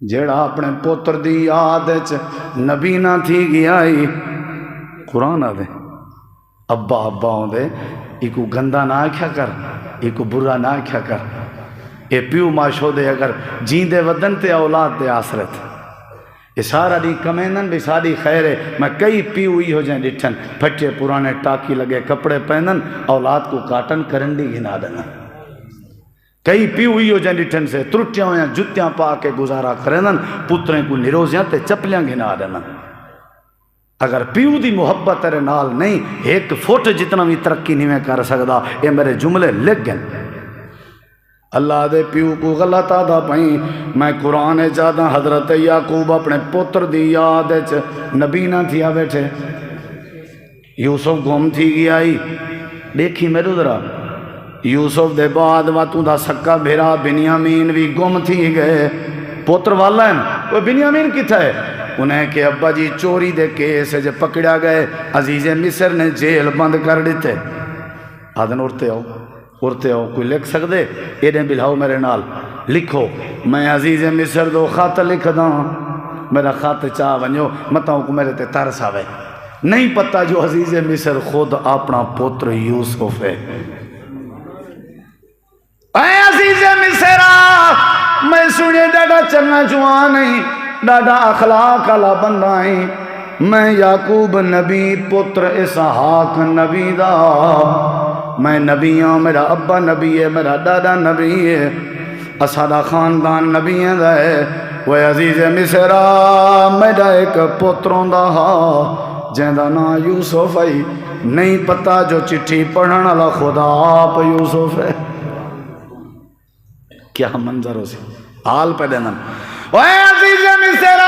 جیڑا اپنے پوتر دی یاد نبی نہ تھی گیا قرآن آدھے ابا ابا ہوندے ایکو گندہ نہ آکھیا کر ایکو برا نہ آکھیا کر اے پیو ماشو دے اگر جیندے ودن تے اولاد دے آسرت یہ سارا دی کمینن بھی ساری خیر ہے میں کئی پیو ہی ہو جائیں ڈٹھن پھٹے پرانے ٹاکی لگے کپڑے پہنن اولاد کو کاٹن کرن دی گھنا دینا کئی پیو ہی ہو جائیں ڈٹھن سے ترٹیاں ہویاں جتیاں پا کے گزارا کرنن پتریں کو نروزیاں تے چپلیاں گھنا دینا اگر پیو دی محبت تیرے نال نہیں ایک فٹ جتنا بھی ترقی نہیں میں کر سکدا یہ میرے جملے لکھ گئے اللہ دے پیو کو غلط آدھا پائیں میں قرآن چاہتا حضرت یعقوب اپنے پتر دی یاد نبی نہ تھیا بیٹھے یوسف گم تھی گیا دیکھی میرے ذرا یوسف دے بعد واتوں دا سکا بھیرا بنیامین بھی گم تھی گئے پتر والا ہے وہ بنیامین کتھا ہے انہیں کہ ابا جی چوری دے کیس جے پکڑا گئے عزیز مصر نے جیل بند کر دیتے آدھن اڑتے ہو کوئی لکھ سکتے ایڈیں بلھاؤ میرے نال لکھو میں عزیز مصر دو خط لکھ داں میرا خط چاہ ونجو متاؤں کو میرے تے ترس آوے نہیں پتا جو عزیز مصر خود اپنا پتر یوسف ہے اے عزیز مصر میں سنے ڈاڈا چلنا جوان نہیں ڈاڈا اخلاق علا بندہ ہیں میں یعقوب نبی پتر اسحاق نبی دا میں نبی ہوں میرا ابا نبی ہے میرا دادا نبی ہے اسادہ خاندان نبی ہے وہ عزیز مصر میرا ایک پتروں دا جیندہ نا یوسف ہے نہیں پتا جو چٹھی پڑھن والا خدا آپ یوسف ہے کیا منظر ہو سی حال پہ دینا وہ عزیز مصر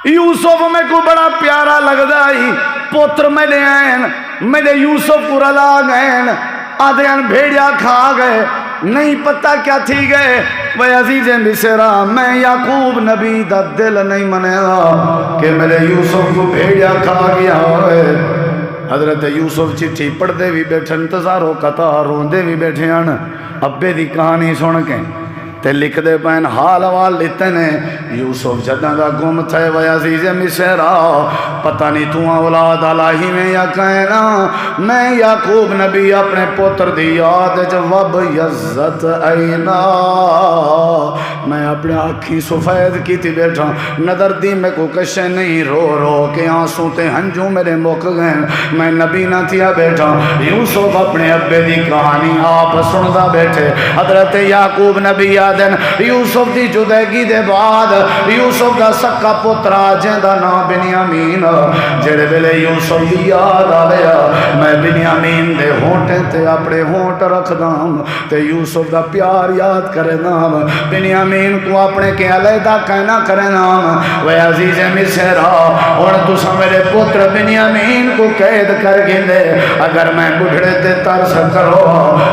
یوسف میں کو بڑا پیارا لگ دائی پتر میرے آئین میرے یوسف کو رلا گئے آدھین بھیڑیا کھا گئے نہیں پتا کیا تھی گئے وہ عزیز مصر میں یعقوب نبی دا دل نہیں منے گا کہ میرے یوسف کو بھیڑیا کھا گیا ہوئے حضرت یوسف چٹھی پڑھ دے بھی بیٹھے انتظاروں قطار روندے بھی بیٹھے ہیں ابے دی کہانی سن کے تے لکھ دے پہن حال حوال لیتے نے یوسف جدہ دا گم تھے وہ عزیز مصر پتہ نہیں تو اولاد الہی میں یا کہنا میں یعقوب نبی اپنے پتر دی یاد جواب یزت اینا میں اپنے آنکھی سفید کی تھی بیٹھا نظر دی میں کو کشے نہیں رو رو کے آنسوں تے ہنجوں میرے موک گئے میں نبی نہ تھیا بیٹھا یوسف اپنے ابے دی کہانی آپ سندہ بیٹھے حضرت یعقوب نبی دن یوسف دی جدگی دے بعد یوسف دا سکا پترا جیندہ نا بنیامین جڑے ویلے یوسف دی یاد آیا میں بنیامین دے ہونٹے تے اپنے ہونٹ رکھ دام تے یوسف دا پیار یاد کرے نام بنیامین کو اپنے کے علیدہ کہنا کرے نام وہ عزیز مصر اور تو میرے پتر بنیامین کو قید کر گندے اگر میں بڑھڑے تے ترس کرو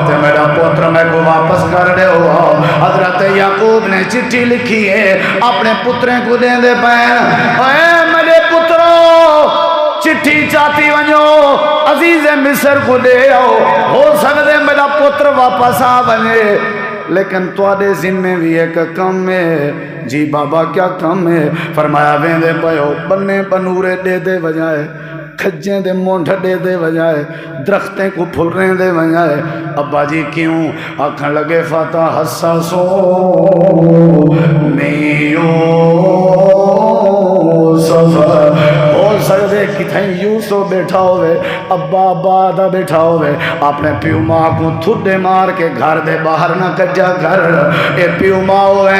تے میرا پتر میں کو واپس کر دے ہوا حضرت یعقوب نے چٹھی لکھی ہے اپنے پتریں کو دیں دے پہن اے میرے پتروں چٹھی چاہتی ونجو عزیز مصر کو دے آؤ ہو سکتے میرا پتر واپس آ بنے لیکن توڑے ذمہ بھی ایک کم ہے جی بابا کیا کم ہے فرمایا ویندے پہو بنے بنورے دے دے بجائے کھجیں دے مونڈ دے دے بجائے درختیں کو پھل رہے دے بجائے ابا جی کیوں آنکھن لگے فاتح حساسو میو سفر ہو سکتے کتھیں یوسف بیٹھا ہوئے ابا ابا آدھا بیٹھا ہوئے اپنے پیو ماں کو تھوڑے مار کے گھر دے باہر نہ کجا گھر اے پیو ماں ہوئے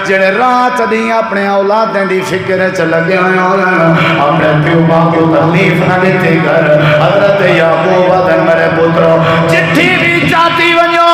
جنہیں رات دی اپنے اولادیں دی فکر چلگے ہوئے اپنے پیو ماں کو تکلیف نہ دیتے گھر حضرت یعقوب آدھن میرے پتروں چٹھی بھی چاہتی ونجو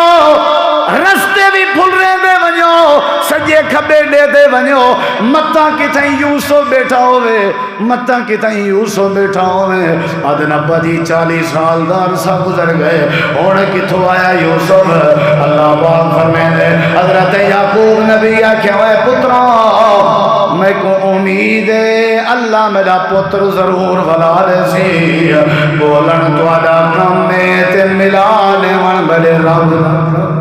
رستے بھی پھل رہے دے ونجو سجے کھبے دے دے ونجو متہ کتیں یوسف بیٹھا ہوئے متہ کتیں یوسف بیٹھا ہوئے آدھن ابا جی 40 سال دا عرصہ گزر گئے اوڑے کتھو آیا یوسف اللہ پاک فرمیندے حضرت یعقوب نبی کیا ہوئے پتروں میں کو امید ہے اللہ میرا پتر ضرور بلا رسی بولن تو آدھا کم میں تے ملانے من بڑے رب